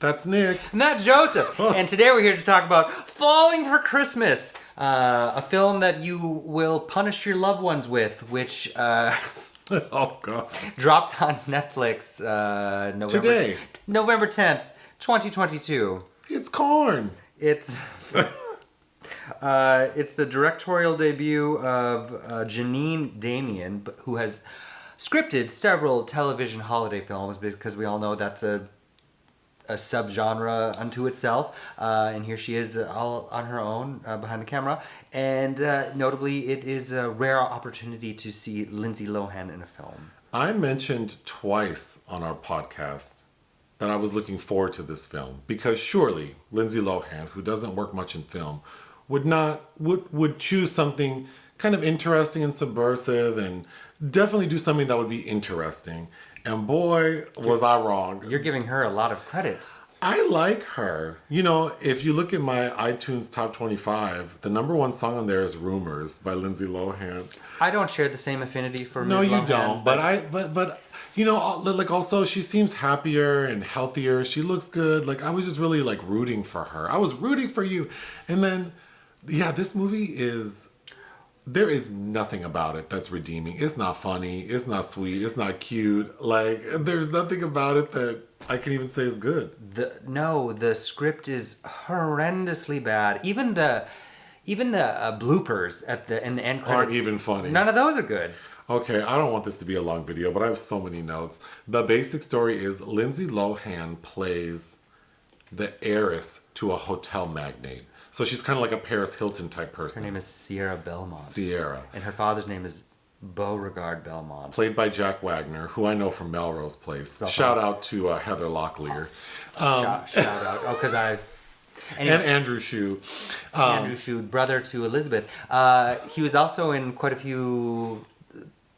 That's Nick. And that's Joseph. And today we're here to talk about Falling for Christmas, a film that you will punish your loved ones with, which Oh, God. dropped on Netflix Today. November 10th, 2022. It's corn. It's the directorial debut of Janeen Damian, who has scripted several television holiday films, because we all know that's a subgenre unto itself. And here she is all on her own behind the camera. And notably, it is a rare opportunity to see Lindsay Lohan in a film. I mentioned twice on our podcast that I was looking forward to this film because surely Lindsay Lohan, who doesn't work much in film, would choose something kind of interesting and subversive and definitely do something that would be interesting. And boy, was I wrong. You're giving her a lot of credit. I like her. You know, if you look at my iTunes Top 25, the number one song on there is Rumors by Lindsay Lohan. I don't share the same affinity for Ms. No, you Lohan, don't. But you know, like also she seems happier and healthier. She looks good. Like I was just really like rooting for her. I was rooting for you. And then, yeah, this movie there is nothing about it that's redeeming. It's not funny. It's not sweet. It's not cute. Like there's nothing about it that I can even say is good. The script is horrendously bad. Even the bloopers in the end credits Aren't even funny. None of those are good. Okay, I don't want this to be a long video, but I have so many notes. The basic story is Lindsay Lohan plays the heiress to a hotel magnate. So she's kind of like a Paris Hilton type person. Her name is Sierra Belmont. Sierra. And her father's name is Beauregard Belmont. Played by Jack Wagner, who I know from Melrose Place. Shout out to Heather Locklear. Shout out. Oh, because I... Anyway. And Andrew Shue. Andrew Shue, brother to Elizabeth. He was also in quite a few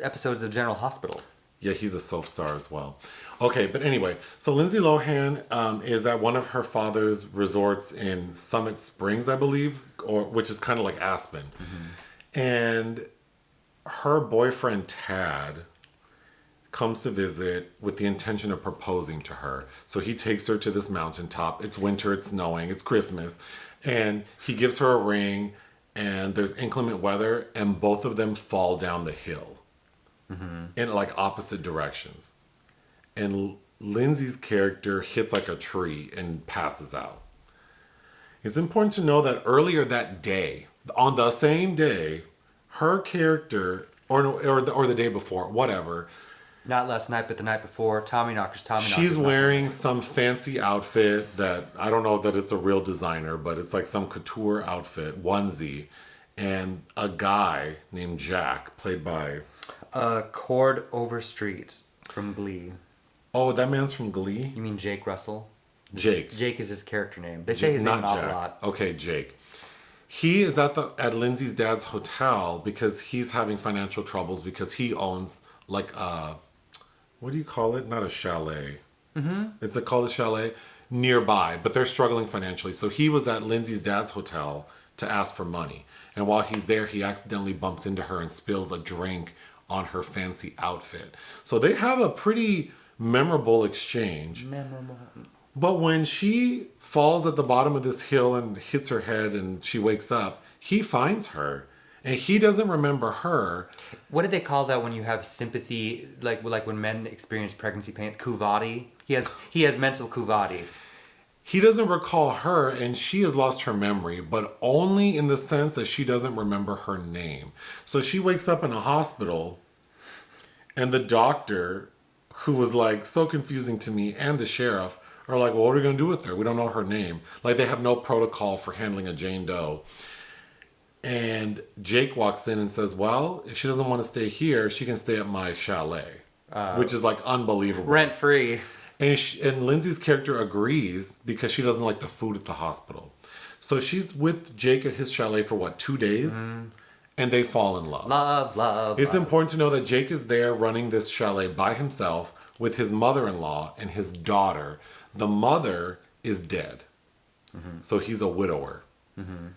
episodes of General Hospital. Yeah, he's a soap star as well. Okay, but anyway, so Lindsay Lohan is at one of her father's resorts in Summit Springs, I believe, which is kind of like Aspen. Mm-hmm. And her boyfriend, Tad, comes to visit with the intention of proposing to her. So he takes her to this mountaintop. It's winter, it's snowing, it's Christmas. And he gives her a ring, and there's inclement weather, and both of them fall down the hill in like opposite directions. And Lindsay's character hits like a tree and passes out. It's important to know that earlier that day, on the same day, her character, or the day before, whatever. Not last night, but the night before. Tommyknockers. She's wearing some fancy outfit that, I don't know that it's a real designer, but it's like some couture outfit, onesie. And a guy named Jack, played by... Chord Overstreet from Glee. Oh, that man's from Glee? You mean Jake Russell? Jake. Jake is his character name. They say his name an awful lot. Okay, Jake. He is at Lindsay's dad's hotel because he's having financial troubles because he owns like what do you call it? Not a chalet. Mm-hmm. It's called a chalet nearby, but they're struggling financially. So he was at Lindsay's dad's hotel to ask for money. And while he's there, he accidentally bumps into her and spills a drink on her fancy outfit. So they have a pretty memorable exchange. But when she falls at the bottom of this hill and hits her head and she wakes up, he finds her. And he doesn't remember her. What do they call that when you have sympathy, like when men experience pregnancy pain? Kuvati. He has mental kuvati. He doesn't recall her, and she has lost her memory, but only in the sense that she doesn't remember her name. So she wakes up in a hospital, and the doctor, who was like so confusing to me, and the sheriff are like, well, what are we going to do with her? We don't know her name. Like they have no protocol for handling a Jane Doe. And Jake walks in and says, well, if she doesn't want to stay here, she can stay at my chalet, which is like unbelievable. Rent free. And Lindsay's character agrees because she doesn't like the food at the hospital. So she's with Jake at his chalet for 2 days? Mm. And they fall in love. Love. It's important to know that Jake is there running this chalet by himself with his mother-in-law and his daughter. The mother is dead. Mm-hmm. So he's a widower. Mm-hmm.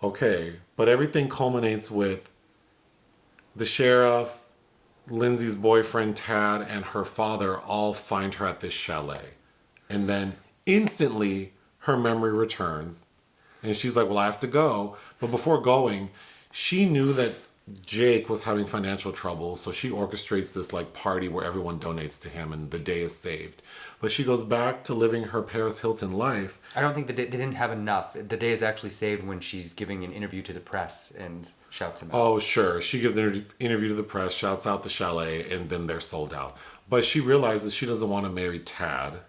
Okay, but everything culminates with the sheriff, Lindsay's boyfriend Tad, and her father all find her at this chalet. And then Instantly, her memory returns. And she's like, well, I have to go. But before going, she knew that Jake was having financial trouble. So she orchestrates this like party where everyone donates to him and the day is saved. But she goes back to living her Paris Hilton life. I don't think they didn't have enough. The day is actually saved when she's giving an interview to the press and shouts him out. Oh, sure. She gives an interview to the press, shouts out the chalet, and then they're sold out. But she realizes she doesn't want to marry Tad.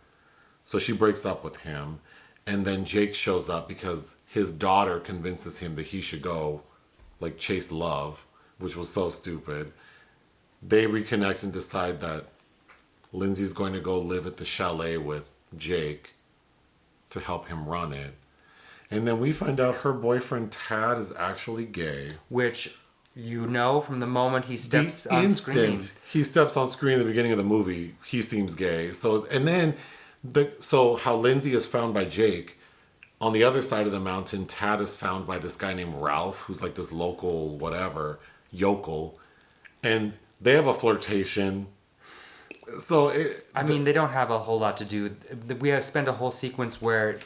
So she breaks up with him. And then Jake shows up because his daughter convinces him that he should go, like, chase love, which was so stupid. They reconnect and decide that Lindsay's going to go live at the chalet with Jake to help him run it. And then we find out her boyfriend Tad is actually gay. Which, you know, from the moment he steps on screen. He steps on screen at the beginning of the movie, he seems gay. So, and then, so how Lindsay is found by Jake, on the other side of the mountain, Tad is found by this guy named Ralph, who's like this local whatever, yokel. And they have a flirtation. So, they don't have a whole lot to do. We have spent a whole sequence where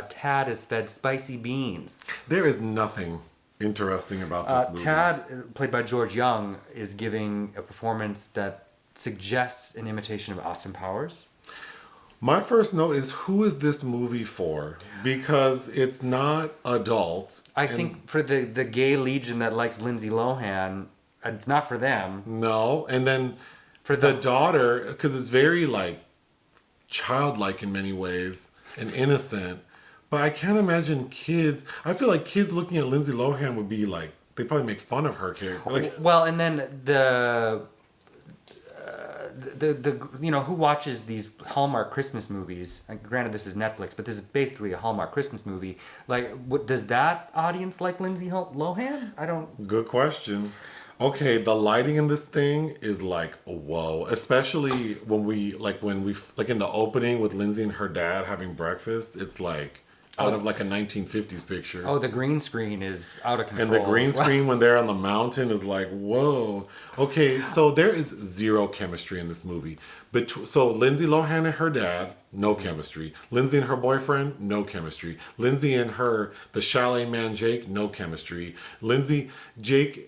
Tad is fed spicy beans. There is nothing interesting about this movie. Tad, played by George Young, is giving a performance that suggests an imitation of Austin Powers. My first note is, who is this movie for? Because it's not adult. I think for the gay legion that likes Lindsay Lohan, it's not for them. No, and then for the daughter, because it's very like childlike in many ways and innocent. But I can't imagine kids. I feel like kids looking at Lindsay Lohan would be like, they'd probably make fun of her character. Like, well, and then the who watches these Hallmark Christmas movies? Like, granted, this is Netflix, but this is basically a Hallmark Christmas movie. Like, does that audience like Lindsay Lohan? I don't. Good question. Okay, the lighting in this thing is like, whoa. Especially when we in the opening with Lindsay and her dad having breakfast, it's like out of like a 1950s picture. Oh, the green screen is out of control. And the green screen when they're on the mountain is like, whoa. Okay, so there is zero chemistry in this movie. So Lindsay Lohan and her dad, no chemistry. Lindsay and her boyfriend, no chemistry. Lindsay and the chalet man Jake, no chemistry. Jake,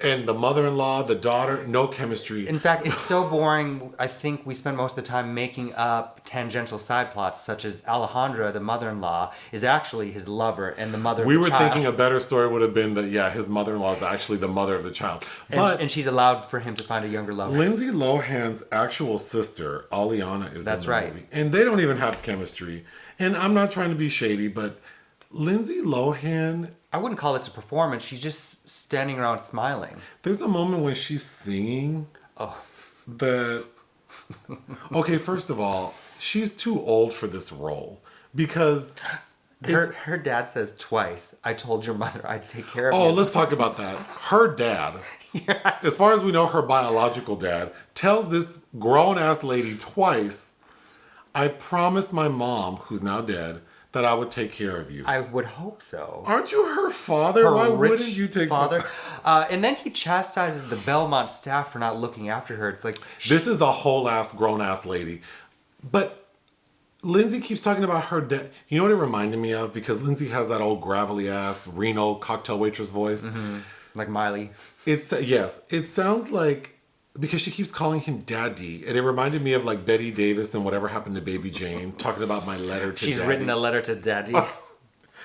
and the mother-in-law, the daughter, no chemistry. In fact, it's so boring. I think we spend most of the time making up tangential side plots, such as Alejandra, the mother-in-law, is actually his lover and the mother of the child. We were thinking a better story would have been that, his mother-in-law is actually the mother of the child. And she's allowed for him to find a younger lover. Lindsay Lohan's actual sister, Aliana, is That's in the right. movie. And they don't even have chemistry. And I'm not trying to be shady, but Lindsay Lohan... I wouldn't call it a performance. She's just standing around smiling. There's a moment when she's singing okay, first of all, she's too old for this role because her dad says twice, "I told your mother I'd take care of you." Oh, let's talk about that. Her dad, as far as we know, her biological dad, tells this grown-ass lady twice, "I promised my mom, who's now dead, that I would take care of you." I would hope so. Aren't you her father? Why wouldn't you take father? And then he chastises the Belmont staff for not looking after her. It's like, this is a whole ass grown ass lady. But Lindsay keeps talking about her dad. You know what it reminded me of? Because Lindsay has that old gravelly ass Reno cocktail waitress voice. Mm-hmm. Like Miley. It sounds like, because she keeps calling him Daddy, and it reminded me of like Betty Davis and Whatever Happened to Baby Jane, talking about my letter to She's Daddy. written a letter to Daddy.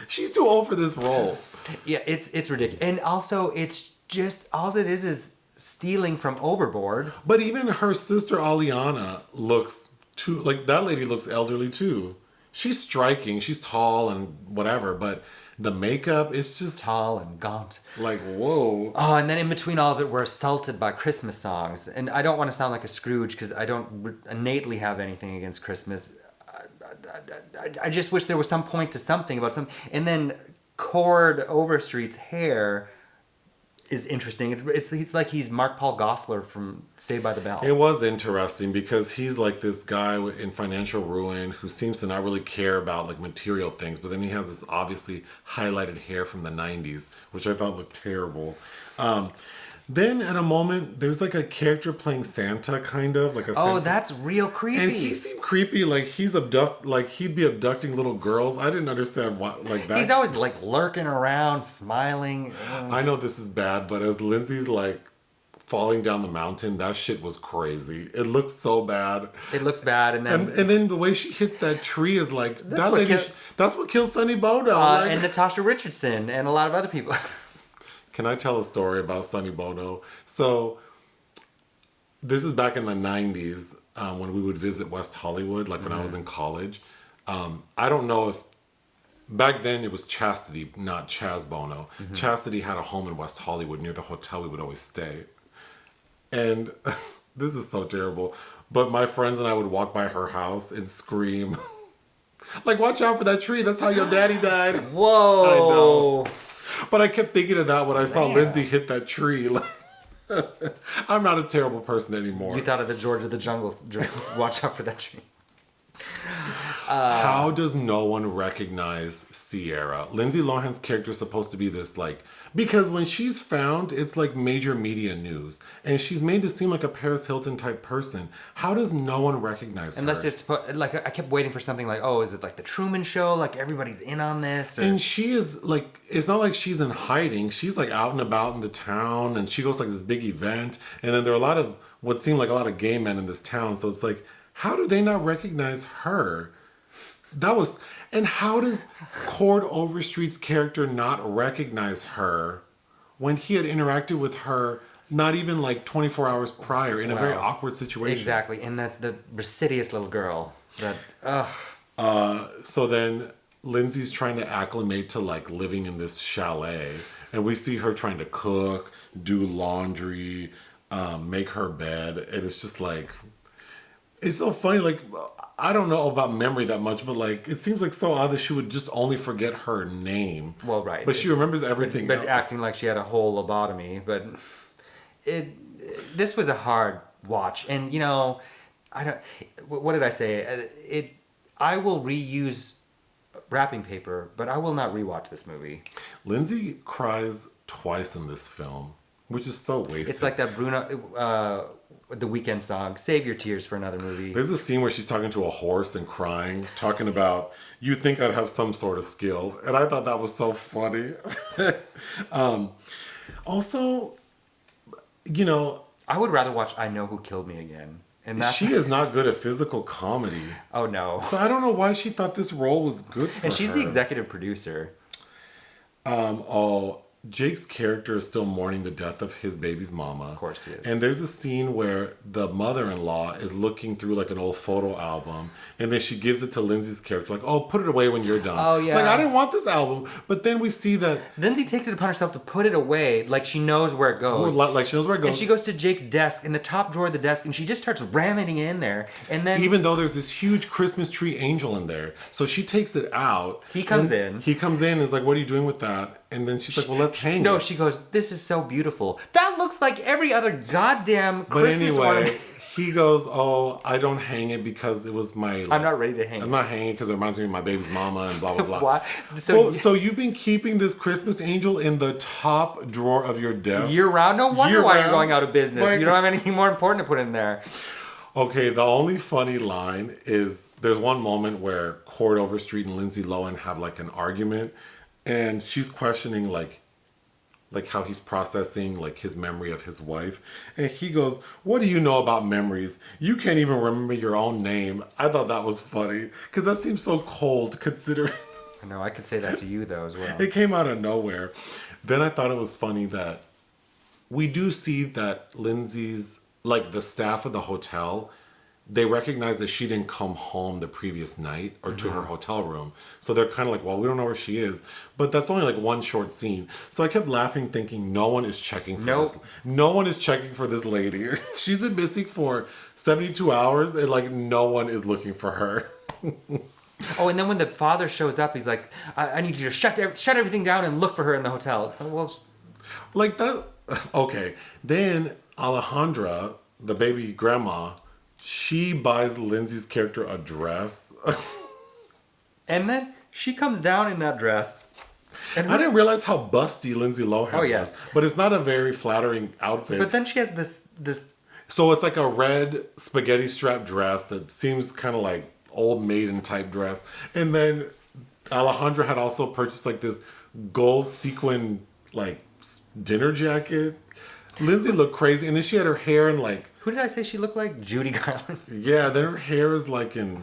She's too old for this role. Yeah, it's ridiculous. And also, it's just, all it is stealing from Overboard. But even her sister Aliana looks too, like, that lady looks elderly too. She's striking, she's tall and whatever, but the makeup, it's just... Tall and gaunt. Like, whoa. Oh, and then in between all of it, we're assaulted by Christmas songs. And I don't want to sound like a Scrooge, because I don't innately have anything against Christmas. I just wish there was some point to something about some... And then Chord Overstreet's hair is interesting. It's like he's Mark Paul Gosselaar from Saved by the Bell. It was interesting because he's like this guy in financial ruin who seems to not really care about like material things, but then he has this obviously highlighted hair from the 90s, which I thought looked terrible. Then at a moment, there's like a character playing Santa, kind of like a Oh, Santa. that's real creepy. And he seemed creepy, like he'd be abducting little girls. I didn't understand why, like that. He's always like lurking around, smiling. I know this is bad, but as Lindsay's like falling down the mountain, that shit was crazy. It looks so bad. It looks bad, and then the way she hits that tree is like that what lady. That's what kills Sonny Bono. and Natasha Richardson and a lot of other people. Can I tell a story about Sonny Bono? So this is back in the 90s when we would visit West Hollywood, like when I was in college. I don't know if back then it was Chastity, not Chaz Bono. Chastity had a home in West Hollywood near the hotel we would always stay. And this is so terrible. But my friends and I would walk by her house and scream, like, watch out for that tree. That's how your daddy died. Whoa. I know. But I kept thinking of that when I saw Lindsay hit that tree. Like, I'm not a terrible person anymore. You thought of the George of the Jungle. Watch out for that tree. How does no one recognize Sierra? Lindsay Lohan's character is supposed to be this, like, because when she's found, it's like major media news. And she's made to seem like a Paris Hilton type person. How does no one recognize Unless her? it's like, I kept waiting for something like, oh, is it like the Truman Show? Like everybody's in on this? Or... And she is like, it's not like she's in hiding. She's like out and about in the town, and she goes to like this big event. And then there are a lot of what seem like a lot of gay men in this town. So it's like, how do they not recognize her? And how does Chord Overstreet's character not recognize her when he had interacted with her not even like 24 hours prior in a very awkward situation? Exactly. And that's the insidious little girl. So then Lindsay's trying to acclimate to like living in this chalet, and we see her trying to cook, do laundry, make her bed, and it's just like, it's so funny. Like, I don't know about memory that much, but like, it seems like so odd that she would just only forget her name. Well, right. But she remembers everything. But acting like she had a whole lobotomy. But this was a hard watch. And, you know, what did I say? I will reuse wrapping paper, but I will not rewatch this movie. Lindsay cries twice in this film, which is so wasted. It's like that Bruno... the Weeknd song, Save Your Tears for another movie. There's a scene where she's talking to a horse and crying, talking about, you think I'd have some sort of skill. And I thought that was so funny. Also, you know... I would rather watch I Know Who Killed Me again. And she is not good at physical comedy. Oh, no. So I don't know why she thought this role was good for her. And she's the executive producer. Jake's character is still mourning the death of his baby's mama. Of course he is. And there's a scene where the mother-in-law is looking through like an old photo album, and then she gives it to Lindsay's character, like, oh, put it away when you're done. Oh, yeah. Like, I didn't want this album. But then we see that... Lindsay takes it upon herself to put it away like she knows where it goes. Like she knows where it goes. And she goes to Jake's desk, in the top drawer of the desk, and she just starts ramming it in there. And then... Even though there's this huge Christmas tree angel in there. So she takes it out. He comes in and is like, what are you doing with that? And then she's like, well, let's hang it. No, she goes, this is so beautiful. That looks like every other goddamn Christmas ornament. He goes, oh, I don't hang it because it was my... Like, I'm not ready to hang it. I'm not hanging it because it reminds me of my baby's mama and blah, blah, blah. What? So you've been keeping this Christmas angel in the top drawer of your desk? Year-round? No wonder why you're going out of business. Like, you don't have anything more important to put in there. Okay, the only funny line is there's one moment where Chord Overstreet and Lindsay Lohan have like an argument, and she's questioning like how he's processing like his memory of his wife, and he goes, what do you know about memories? You can't even remember your own name. I thought that was funny because that seems so cold considering... I know, I could say that to you though as well. It came out of nowhere. Then I thought it was funny that we do see that Lindsay's, like the staff of the hotel, they recognize that she didn't come home the previous night or to her hotel room. So they're kind of like, well, we don't know where she is. But that's only like one short scene. So I kept laughing thinking no one is checking for this. No one is checking for this lady. She's been missing for 72 hours and like no one is looking for her. Oh, and then when the father shows up, he's like, I need you to shut everything down and look for her in the hotel. Well, like that. Okay. Then Alejandra, the baby grandma, she buys Lindsay's character a dress. And then she comes down in that dress I didn't realize how busty Lindsay Lohan Oh, yes. was. But it's not a very flattering outfit. But then she has this. So it's like a red spaghetti strap dress that seems kind of like old maiden type dress. And then Alejandra had also purchased like this gold sequin like dinner jacket. Lindsay looked crazy. And then she had her hair in like... Who did I say she looked like? Judy Garland. Yeah, then her hair is like in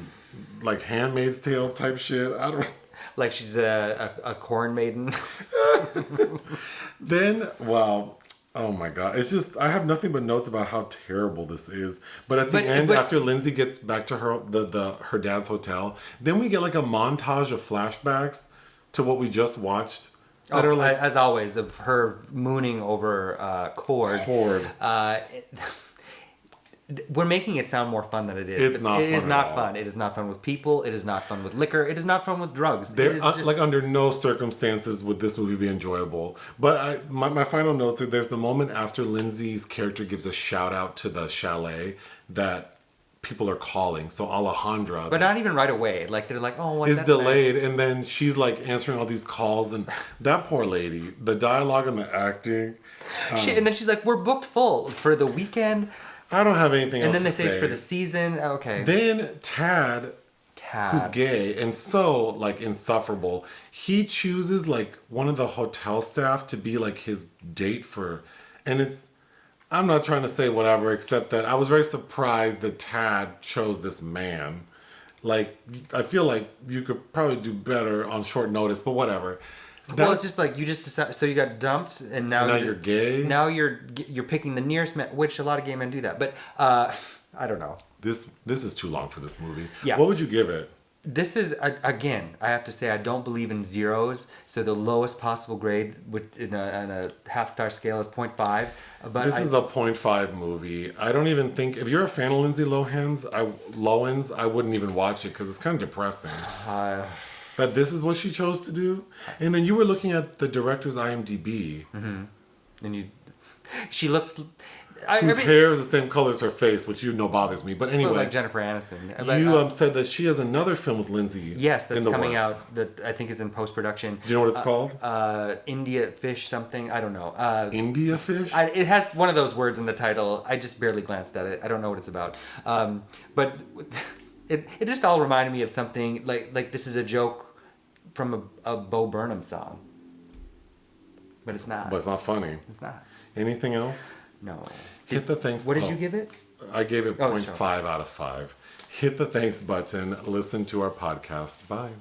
like Handmaid's Tale type shit. I don't... Like she's a corn maiden. Then, well, oh my God. It's just, I have nothing but notes about how terrible this is. But at the end, after Lindsay gets back to her dad's hotel, then we get like a montage of flashbacks to what we just watched. That are like, as always, of her mooning over Chord. We're making it sound more fun than it is. It's not fun. It is not fun. It is not fun with people. It is not fun with liquor. It is not fun with drugs. Like under no circumstances would this movie be enjoyable. But my final notes are there's the moment after Lindsay's character gives a shout out to the chalet that people are calling. So Alejandra. But not even right away. Like they're like, oh, is delayed. Nice. And then she's like answering all these calls. And that poor lady, the dialogue and the acting. And then she's like, we're booked full for the weekend. I don't have anything else to say. And then they say it's for the season. Okay. Then Tad, who's gay and so like insufferable, he chooses like one of the hotel staff to be like his date for, and I'm not trying to say whatever except that I was very surprised that Tad chose this man. Like, I feel like you could probably do better on short notice, but whatever. Well, it's just like you just decided, so you got dumped, and now you're gay. Now you're picking the nearest man, which a lot of gay men do that. But I don't know. This is too long for this movie. Yeah. What would you give it? This is again, I have to say, I don't believe in zeros. So the lowest possible grade on a half-star scale is 0.5. But this is a 0.5 movie. I don't even think if you're a fan of Lindsay Lohan's, I wouldn't even watch it because it's kind of depressing. That this is what she chose to do, and then you were looking at the director's IMDb, and she looks. Whose hair is the same color as her face, which bothers me. But anyway, like Jennifer Aniston. You said that she has another film with Lindsay. Yes, that's coming out. That I think is in post production. Do you know what it's called? India Fish something. I don't know. India Fish. It has one of those words in the title. I just barely glanced at it. I don't know what it's about. But. It just all reminded me of something like this is a joke from a Bo Burnham song. But it's not. But it's not funny. It's not. Anything else? No. Hit the thanks. What did you give it? I gave it 0.5 out of 5. Hit the thanks button. Listen to our podcast. Bye.